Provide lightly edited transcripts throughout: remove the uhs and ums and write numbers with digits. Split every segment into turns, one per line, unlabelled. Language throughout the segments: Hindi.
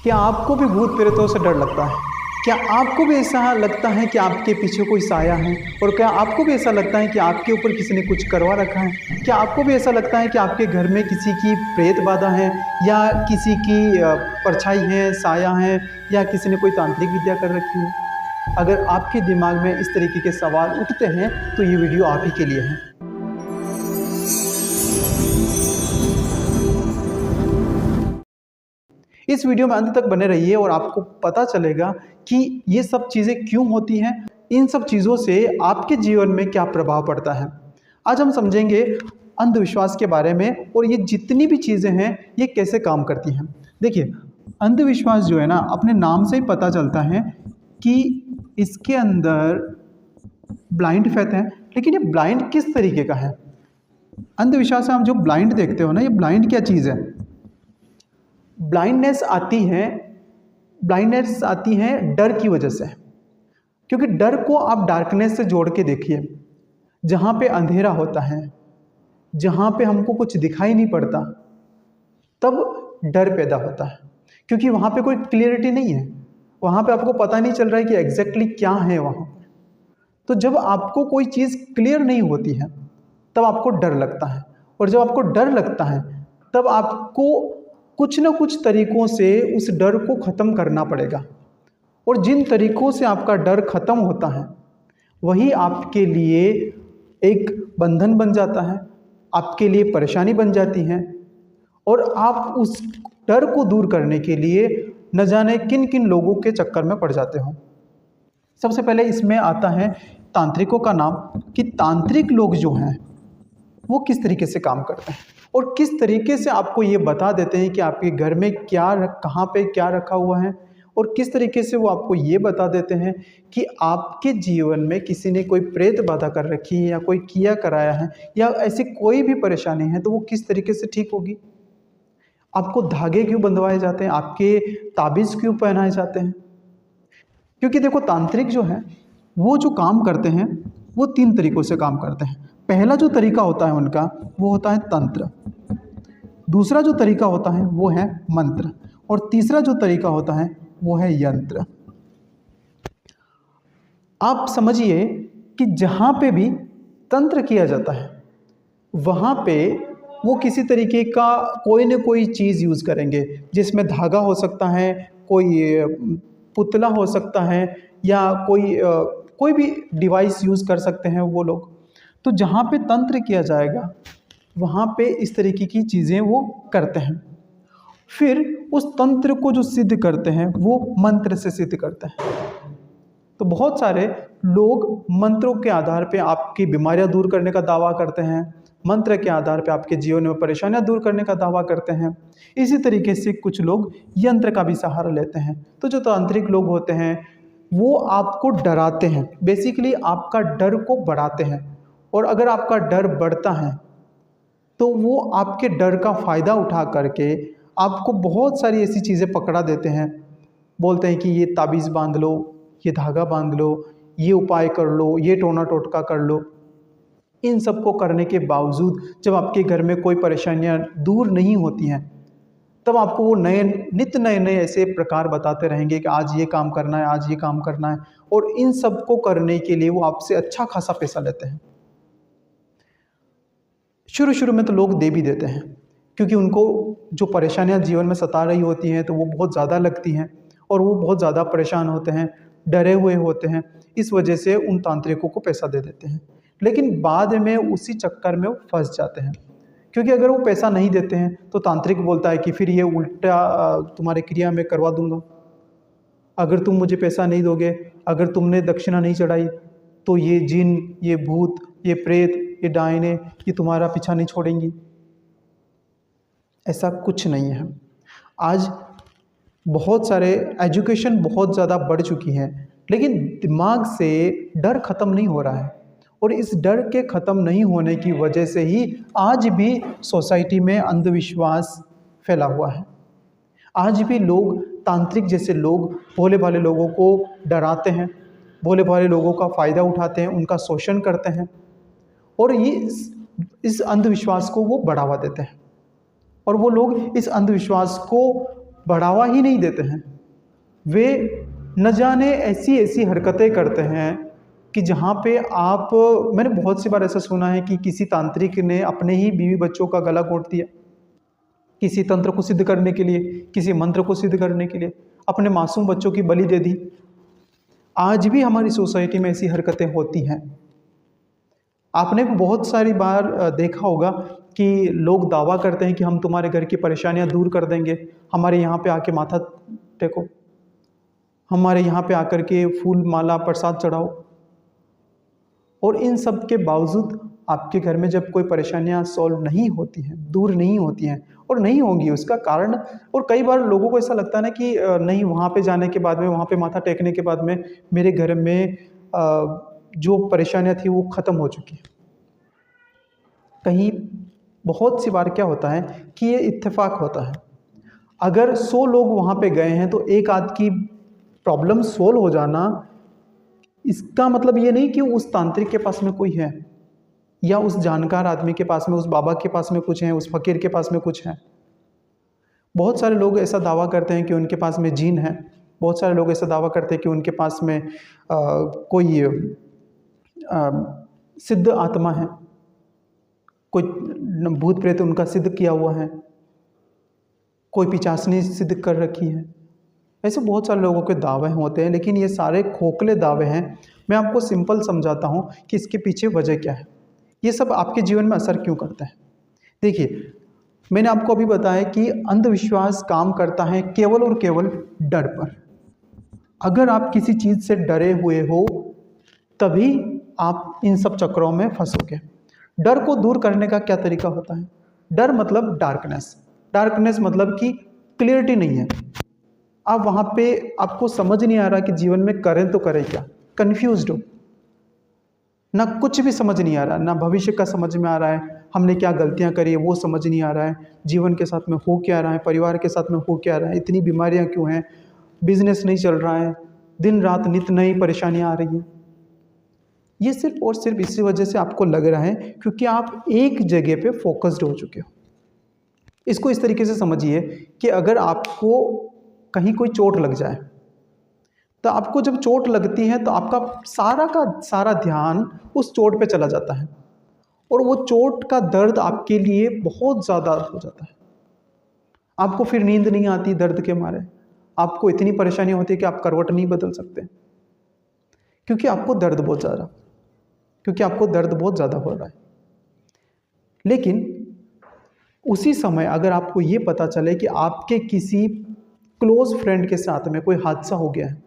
क्या आपको भी भूत प्रेतों से डर लगता है? क्या आपको भी ऐसा लगता है कि आपके पीछे कोई साया है? और क्या आपको भी ऐसा लगता है कि आपके ऊपर किसी ने कुछ करवा रखा है? क्या आपको भी ऐसा लगता है कि आपके घर में किसी की प्रेत बाधा है, या किसी की परछाई है, साया है, या किसी ने कोई तांत्रिक विद्या कर रखी है? अगर आपके दिमाग में इस तरीके के सवाल उठते हैं तो ये वीडियो आप ही के लिए है। इस वीडियो में अंत तक बने रहिए और आपको पता चलेगा कि ये सब चीज़ें क्यों होती हैं, इन सब चीज़ों से आपके जीवन में क्या प्रभाव पड़ता है। आज हम समझेंगे अंधविश्वास के बारे में, और ये जितनी भी चीज़ें हैं ये कैसे काम करती हैं। देखिए, अंधविश्वास जो है ना, अपने नाम से ही पता चलता है कि इसके अंदर ब्लाइंड फेथ है। लेकिन ये ब्लाइंड किस तरीके का है? अंधविश्वास में आप जो ब्लाइंड देखते हो ना, ये ब्लाइंड क्या चीज़ है? ब्लाइंडनेस आती है डर की वजह से। क्योंकि डर को आप डार्कनेस से जोड़ के देखिए, जहाँ पे अंधेरा होता है, जहाँ पे हमको कुछ दिखाई नहीं पड़ता, तब डर पैदा होता है। क्योंकि वहाँ पे कोई क्लियरिटी नहीं है, वहाँ पे आपको पता नहीं चल रहा है कि एग्जैक्टली क्या है वहाँ। तो जब आपको कोई चीज़ क्लियर नहीं होती है तब आपको डर लगता है, और जब आपको डर लगता है तब आपको कुछ ना कुछ तरीकों से उस डर को ख़त्म करना पड़ेगा। और जिन तरीकों से आपका डर ख़त्म होता है वही आपके लिए एक बंधन बन जाता है, आपके लिए परेशानी बन जाती है, और आप उस डर को दूर करने के लिए न जाने किन किन लोगों के चक्कर में पड़ जाते हो। सबसे पहले इसमें आता है तांत्रिकों का नाम, कि तांत्रिक लोग जो हैं वो किस तरीके से काम करते हैं और किस तरीके से आपको ये बता देते हैं कि आपके घर में कहाँ पे क्या रखा हुआ है, और किस तरीके से वो आपको ये बता देते हैं कि आपके जीवन में किसी ने कोई प्रेत बाधा कर रखी है, या कोई किया कराया है, या ऐसी कोई भी परेशानी है तो वो किस तरीके से ठीक होगी। आपको धागे क्यों बंधवाए जाते हैं, आपके ताबीज़ क्यों पहनाए जाते हैं? क्योंकि देखो, तांत्रिक जो है वो जो काम करते हैं वो 3 तरीक़ों से काम करते हैं। पहला जो तरीका होता है उनका, वो होता है तंत्र। दूसरा जो तरीका होता है वो है मंत्र, और तीसरा जो तरीका होता है वो है यंत्र। आप समझिए कि जहाँ पे भी तंत्र किया जाता है वहाँ पे वो किसी तरीके का कोई न कोई चीज़ यूज़ करेंगे, जिसमें धागा हो सकता है, कोई पुतला हो सकता है, या कोई भी डिवाइस यूज़ कर सकते हैं वो लोग। तो जहाँ पे तंत्र किया जाएगा वहाँ पे इस तरीके की चीज़ें वो करते हैं। फिर उस तंत्र को जो सिद्ध करते हैं वो मंत्र से सिद्ध करते हैं। तो बहुत सारे लोग मंत्रों के आधार पे आपकी बीमारियां दूर करने का दावा करते हैं, मंत्र के आधार पे आपके जीवन में परेशानियां दूर करने का दावा करते हैं। इसी तरीके से कुछ लोग यंत्र का भी सहारा लेते हैं। तो जो तांत्रिक लोग होते हैं वो आपको डराते हैं, बेसिकली आपका डर को बढ़ाते हैं। और अगर आपका डर बढ़ता है तो वो आपके डर का फ़ायदा उठा करके आपको बहुत सारी ऐसी चीज़ें पकड़ा देते हैं। बोलते हैं कि ये ताबीज़ बांध लो, ये धागा बांध लो, ये उपाय कर लो, ये टोना टोटका कर लो। इन सब को करने के बावजूद जब आपके घर में कोई परेशानियां दूर नहीं होती हैं तब आपको वो नित्य नए ऐसे प्रकार बताते रहेंगे कि आज ये काम करना है, आज ये काम करना है, और इन सब को करने के लिए वो आपसे अच्छा खासा पैसा लेते हैं। शुरू में तो लोग दे भी देते हैं, क्योंकि उनको जो परेशानियां जीवन में सता रही होती हैं तो वो बहुत ज़्यादा लगती हैं, और वो बहुत ज़्यादा परेशान होते हैं, डरे हुए होते हैं। इस वजह से उन तांत्रिकों को पैसा दे देते हैं, लेकिन बाद में उसी चक्कर में वो फंस जाते हैं। क्योंकि अगर वो पैसा नहीं देते हैं तो तांत्रिक बोलता है कि फिर ये उल्टा तुम्हारे क्रिया में करवा दूंगा, अगर तुम मुझे पैसा नहीं दोगे, अगर तुमने दक्षिणा नहीं चढ़ाई, तो ये जिन, ये भूत, ये प्रेत, ये डायने, ये तुम्हारा पीछा नहीं छोड़ेंगी। ऐसा कुछ नहीं है। आज बहुत सारे एजुकेशन बहुत ज़्यादा बढ़ चुकी है, लेकिन दिमाग से डर ख़त्म नहीं हो रहा है, और इस डर के ख़त्म नहीं होने की वजह से ही आज भी सोसाइटी में अंधविश्वास फैला हुआ है। आज भी लोग, तांत्रिक जैसे लोग, भोले भाले लोगों को डराते हैं, भोले भाले लोगों का फ़ायदा उठाते हैं, उनका शोषण करते हैं, और ये इस अंधविश्वास को वो बढ़ावा देते हैं। और वो लोग इस अंधविश्वास को बढ़ावा ही नहीं देते हैं। वे न जाने ऐसी ऐसी हरकतें करते हैं कि जहाँ पे आप, मैंने बहुत सी बार ऐसा सुना है कि किसी तांत्रिक ने अपने ही बीवी बच्चों का गला घोट दिया, किसी तंत्र को सिद्ध करने के लिए, किसी मंत्र को सिद्ध करने के लिए अपने मासूम बच्चों की बलि दे दी। आज भी हमारी सोसाइटी में ऐसी हरकतें होती हैं। आपने भी बहुत सारी बार देखा होगा कि लोग दावा करते हैं कि हम तुम्हारे घर की परेशानियां दूर कर देंगे, हमारे यहाँ पे आके माथा टेको, हमारे यहाँ पे आकर के फूल माला प्रसाद चढ़ाओ। और इन सब के बावजूद आपके घर में जब कोई परेशानियां सॉल्व नहीं होती हैं, दूर नहीं होती हैं, और नहीं होंगी उसका कारण, और कई बार लोगों को ऐसा लगता है ना कि नहीं, वहाँ पे जाने के बाद में, वहाँ पे माथा टेकने के बाद में मेरे घर में जो परेशानियां थी वो ख़त्म हो चुकी हैं। कहीं बहुत सी बार क्या होता है कि ये इत्तेफाक होता है। अगर 100 लोग वहाँ पे गए हैं तो एक आध की प्रॉब्लम सोल्व हो जाना, इसका मतलब ये नहीं कि उस तांत्रिक के पास में कोई है, या उस जानकार आदमी के पास में, उस बाबा के पास में कुछ है, उस फकीर के पास में कुछ है। बहुत सारे लोग ऐसा दावा करते हैं कि उनके पास में जीन है, बहुत सारे लोग ऐसा दावा करते हैं कि उनके पास में कोई सिद्ध आत्मा है, कोई भूत प्रेत उनका सिद्ध किया हुआ है, कोई पिचासनी सिद्ध कर रखी है। ऐसे बहुत सारे लोगों के दावे होते हैं, लेकिन ये सारे खोखले दावे हैं। मैं आपको सिंपल समझाता हूँ कि इसके पीछे वजह क्या है, ये सब आपके जीवन में असर क्यों करता है। देखिए, मैंने आपको अभी बताया कि अंधविश्वास काम करता है केवल और केवल डर पर। अगर आप किसी चीज़ से डरे हुए हो तभी आप इन सब चक्रों में फंसोगे। डर को दूर करने का क्या तरीका होता है? डर मतलब डार्कनेस, डार्कनेस मतलब कि क्लियरिटी नहीं है। आप वहाँ पे, आपको समझ नहीं आ रहा कि जीवन में करें तो करें क्या, कन्फ्यूज्ड हो, ना कुछ भी समझ नहीं आ रहा, ना भविष्य का समझ में आ रहा है, हमने क्या गलतियाँ करी है वो समझ नहीं आ रहा है, जीवन के साथ में हो क्या रहा है, परिवार के साथ में हो क्या रहा है, इतनी बीमारियाँ क्यों हैं, बिजनेस नहीं चल रहा है, दिन रात नित नई परेशानियाँ आ रही हैं। ये सिर्फ और सिर्फ इसी वजह से आपको लग रहा है क्योंकि आप एक जगह पे फोकस्ड हो चुके हो। इसको इस तरीके से समझिए कि अगर आपको कहीं कोई चोट लग जाए, तो आपको जब चोट लगती है तो आपका सारा का सारा ध्यान उस चोट पे चला जाता है, और वो चोट का दर्द आपके लिए बहुत ज़्यादा हो जाता है। आपको फिर नींद नहीं आती दर्द के मारे, आपको इतनी परेशानी होती है कि आप करवट नहीं बदल सकते, क्योंकि आपको दर्द बहुत ज़्यादा हो रहा है। लेकिन उसी समय अगर आपको ये पता चले कि आपके किसी क्लोज फ्रेंड के साथ में कोई हादसा हो गया है,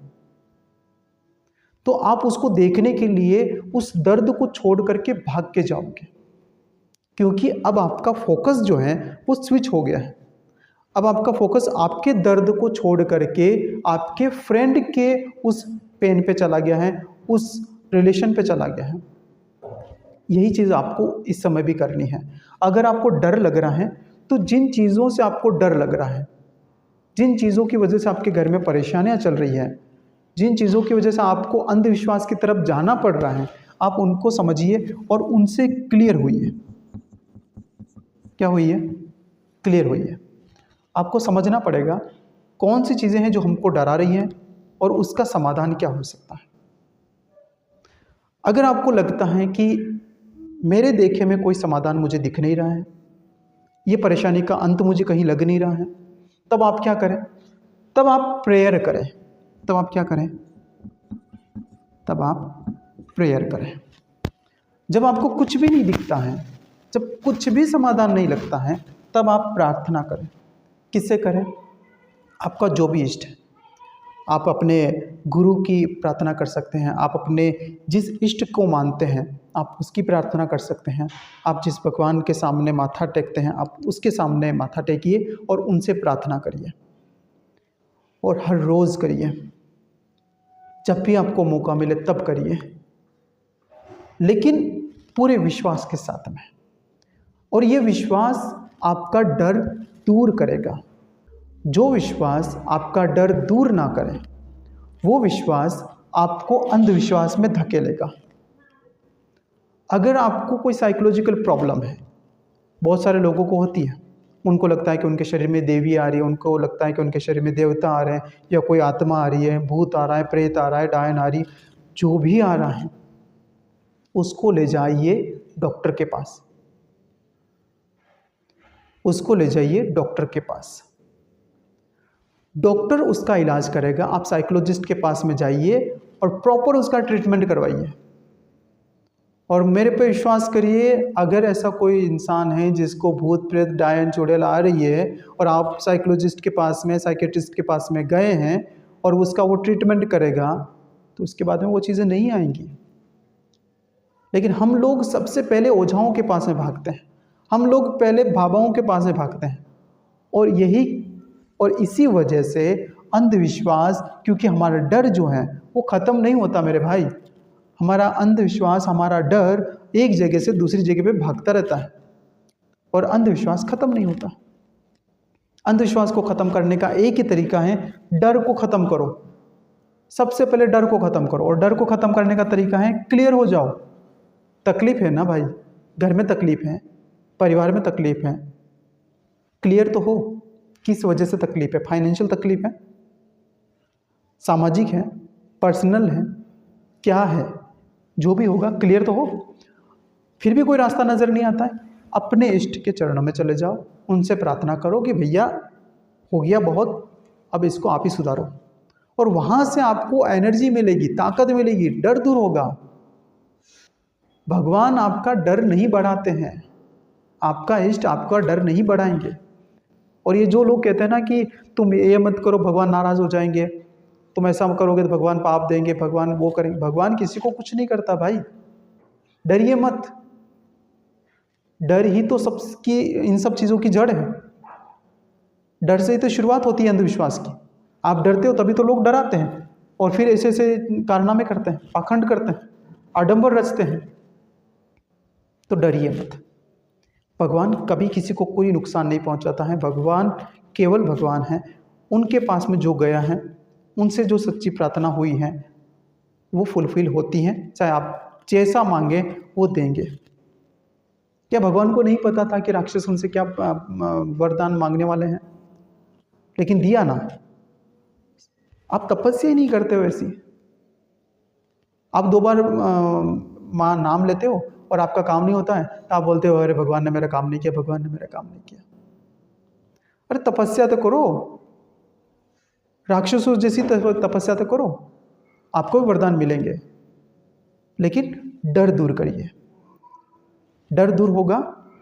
तो आप उसको देखने के लिए उस दर्द को छोड़ करके भाग के जाओगे, क्योंकि अब आपका फोकस जो है वो स्विच हो गया है। अब आपका फोकस आपके दर्द को छोड़ करके आपके फ्रेंड के उस पेन पे चला गया है, उस रिलेशन पे चला गया है। यही चीज़ आपको इस समय भी करनी है। अगर आपको डर लग रहा है तो जिन चीज़ों से आपको डर लग रहा है, जिन चीज़ों की वजह से आपके घर में परेशानियां चल रही है, जिन चीज़ों की वजह से आपको अंधविश्वास की तरफ जाना पड़ रहा है, आप उनको समझिए और उनसे क्लियर होइए। क्या होइए? क्लियर होइए। आपको समझना पड़ेगा कौन सी चीज़ें हैं जो हमको डरा रही हैं और उसका समाधान क्या हो सकता है। अगर आपको लगता है कि मेरे देखे में कोई समाधान मुझे दिख नहीं रहा है, ये परेशानी का अंत मुझे कहीं लग नहीं रहा है, तब आप क्या करें? तब आप प्रेयर करें। तब आप क्या करें? तब आप प्रेयर करें। जब आपको कुछ भी नहीं दिखता है, जब कुछ भी समाधान नहीं लगता है, तब आप प्रार्थना करें। किससे करें? आपका जो भी इष्ट है। आप अपने गुरु की प्रार्थना कर सकते हैं, आप अपने जिस इष्ट को मानते हैं आप उसकी प्रार्थना कर सकते हैं, आप जिस भगवान के सामने माथा टेकते हैं आप उसके सामने माथा टेकिए और उनसे प्रार्थना करिए, और हर रोज़ करिए। जब भी आपको मौका मिले तब करिए, लेकिन पूरे विश्वास के साथ में। और ये विश्वास आपका डर दूर करेगा। जो विश्वास आपका डर दूर ना करे, वो विश्वास आपको अंधविश्वास में धकेलेगा। अगर आपको कोई साइकोलॉजिकल प्रॉब्लम है, बहुत सारे लोगों को होती है, उनको लगता है कि उनके शरीर में देवी आ रही है, उनको लगता है कि उनके शरीर में देवता आ रहे हैं, या कोई आत्मा आ रही है, भूत आ रहा है, प्रेत आ रहा है, डायन आ रही, जो भी आ रहा है उसको ले जाइए डॉक्टर के पास, उसको ले जाइए डॉक्टर के पास। डॉक्टर उसका इलाज करेगा। आप साइकोलॉजिस्ट के पास में जाइए और प्रॉपर उसका ट्रीटमेंट करवाइए। और मेरे पे विश्वास करिए, अगर ऐसा कोई इंसान है जिसको भूत प्रेत डायन चुड़ैल आ रही है और आप साइकोलॉजिस्ट के पास में, साइकेट्रिस्ट के पास में गए हैं और उसका वो ट्रीटमेंट करेगा, तो उसके बाद में वो चीज़ें नहीं आएंगी। लेकिन हम लोग सबसे पहले ओझाओं के पास में भागते हैं, हम लोग पहले बाबाओं के पास में भागते हैं। और इसी वजह से अंधविश्वास, क्योंकि हमारा डर जो है वो ख़त्म नहीं होता मेरे भाई। हमारा अंधविश्वास, हमारा डर एक जगह से दूसरी जगह पे भागता रहता है और अंधविश्वास ख़त्म नहीं होता। अंधविश्वास को ख़त्म करने का एक ही तरीका है, डर को ख़त्म करो। सबसे पहले डर को ख़त्म करो। और डर को ख़त्म करने का तरीका है, क्लियर हो जाओ। तकलीफ़ है ना भाई, घर में तकलीफ़ है, परिवार में तकलीफ़ है, क्लियर तो हो किस वजह से तकलीफ़ है। फाइनेंशियल तकलीफ़ है, सामाजिक है, पर्सनल है, क्या है, जो भी होगा क्लियर तो हो। फिर भी कोई रास्ता नज़र नहीं आता है, अपने इष्ट के चरणों में चले जाओ, उनसे प्रार्थना करो कि भैया हो गया बहुत, अब इसको आप ही सुधारो। और वहाँ से आपको एनर्जी मिलेगी, ताकत मिलेगी, डर दूर होगा। भगवान आपका डर नहीं बढ़ाते हैं, आपका इष्ट आपका डर नहीं बढ़ाएंगे। और ये जो लोग कहते हैं ना कि तुम ये मत करो भगवान नाराज़ हो जाएंगे, तुम ऐसा करोगे तो भगवान पाप देंगे, भगवान वो करेंगे, भगवान किसी को कुछ नहीं करता भाई। डरिए मत, डर ही तो सबकी, इन सब चीज़ों की जड़ है। डर से ही तो शुरुआत होती है अंधविश्वास की। आप डरते हो तभी तो लोग डराते हैं और फिर ऐसे ऐसे कारनामे करते हैं, पाखंड करते हैं, आडंबर रचते हैं। तो डरिए मत, भगवान कभी किसी को कोई नुकसान नहीं पहुंचाता है। भगवान केवल भगवान है। उनके पास में जो गया है, उनसे जो सच्ची प्रार्थना हुई है वो फुलफिल होती हैं, चाहे आप जैसा मांगे वो देंगे। क्या भगवान को नहीं पता था कि राक्षस उनसे क्या वरदान मांगने वाले हैं? लेकिन दिया ना। आप तपस्या ही नहीं करते हो ऐसी, आप 2 बार माँ नाम लेते हो और आपका काम नहीं होता है तो आप बोलते हो अरे भगवान ने मेरा काम नहीं किया, भगवान ने मेरा काम नहीं किया। अरे तपस्या तो करो, राक्षसों जैसी तपस्या तो करो, आपको भी वरदान मिलेंगे। लेकिन डर दूर करिए, डर दूर होगा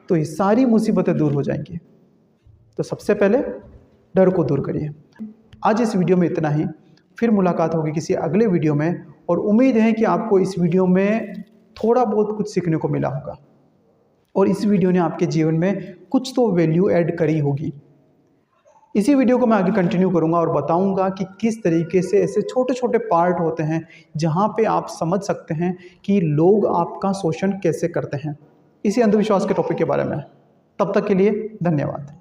तो ये सारी मुसीबतें दूर हो जाएंगी। तो सबसे पहले डर को दूर करिए। आज इस वीडियो में इतना ही, फिर मुलाकात होगी किसी अगले वीडियो में। और उम्मीद है कि आपको इस वीडियो में थोड़ा बहुत कुछ सीखने को मिला होगा और इस वीडियो ने आपके जीवन में कुछ तो वैल्यू ऐड करी होगी। इसी वीडियो को मैं आगे कंटिन्यू करूंगा और बताऊंगा कि किस तरीके से ऐसे छोटे छोटे पार्ट होते हैं जहां पे आप समझ सकते हैं कि लोग आपका शोषण कैसे करते हैं, इसी अंधविश्वास के टॉपिक के बारे में। तब तक के लिए धन्यवाद।